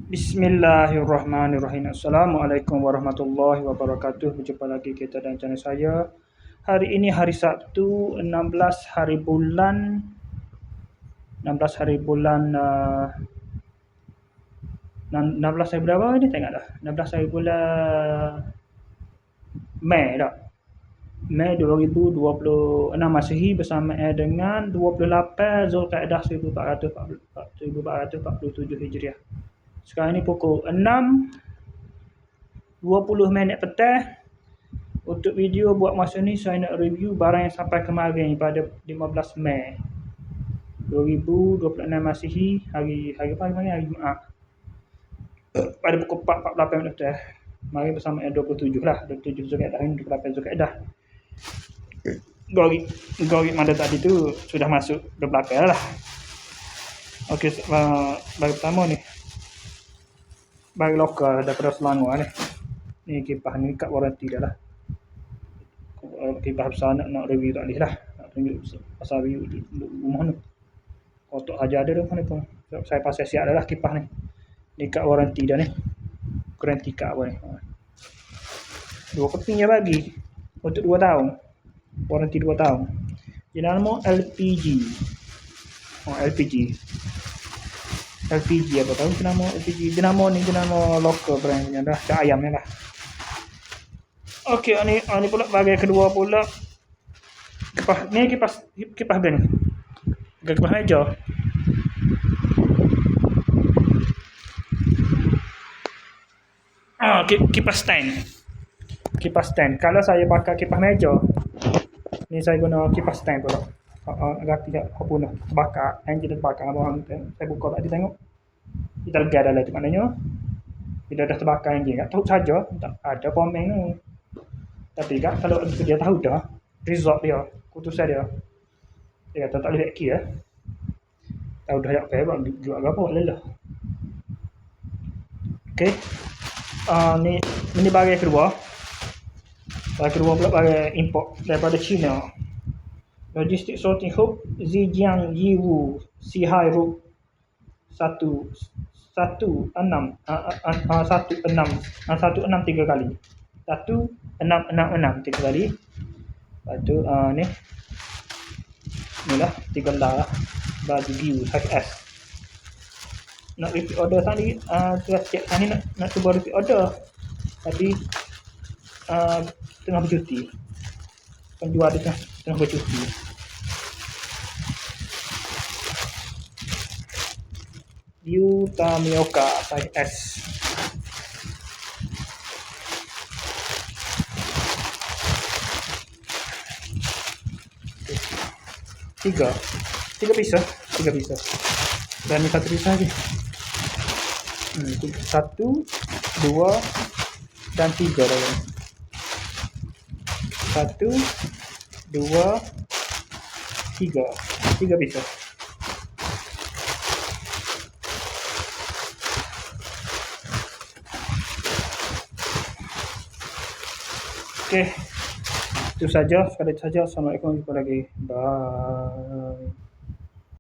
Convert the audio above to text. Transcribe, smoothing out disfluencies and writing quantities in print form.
Bismillahirrahmanirrahim. Assalamualaikum warahmatullahi wabarakatuh. Berjumpa lagi kita dan channel saya. Hari ini hari Sabtu 16 hari bulan 16 hari bulan 16 hari bulan apa ni, tengok dah. 16 hari bulan Mei dah. Mei 2026 Masihi bersamaan dengan 28 Zulkaidah 1447 Hijriah. Sekarang ni pukul 6.20 petang. Untuk video buat masa ni saya nak review barang yang sampai kemarin pada 15 Mei 2026 Masihi, hari apa hari Jumaat. Pada pukul 4.48 petang. Mari bersama 27 lah, 27 Zulkaidah ini 28 Zulkaidah. Gori mana tadi tu sudah masuk 28 lah. Okey, bagi pertama ni. Bagi lokal daripada Selangor ni. Ni kipas ni kat waranti dah lah. Kipas besar nak review tak boleh lah. Nak tunjuk pasal review rumah ni. Kotak saja ada dah mana pun. Saya pasal siap dah lah kipas ni. Ni kat waranti dah ni. Garanti kat apa ni. 2 keping je bagi. Untuk 2 tahun. Waranti 2 tahun. Dia nama LPG. LPG apa tahu nama LPG. Jenama local brand punya dah. Cak ayam ni lah. Okey, ni pula bahagian kedua pula. Kipas band ni. Kipas meja. Kipas stand. Kalau saya pakai kipas meja, ni saya guna kipas stand pula. Agak tidak apa nak terbakar, enjin terbakar abang. Saya buka tadi tengok. Kita lega dalam tu maknanya bila dah terbakar enjin, tak tahu saja tak ada komen tu. Tapi kan kalau dia tahu dah result dia, keputusan dia. Dia kata tak boleh kira. Tahu dah yak bang jual apa lelah. Okey. Ni bahagian kedua. Bahagian kedua pula bahagian import daripada China. Logistic Sorting Hub Zhejiang Yiwu Sihai Route 16 3 kali. 1666 3 kali. Lepas tu ni lah 3 lah baju view HS. Nak repeat order tadi tiap hari nak cuba repeat order. Tapi tengah bercuti. Penjual dia tengah bercuti. View Tamioka size S. Tiga pisau. Dan ni satu pisau lagi. 1, 2 dan 3 dah. 1, 2, 3. 3 pisau. Okey. Itu saja. Sekali saja. Assalamualaikum. Jumpa lagi. Bye.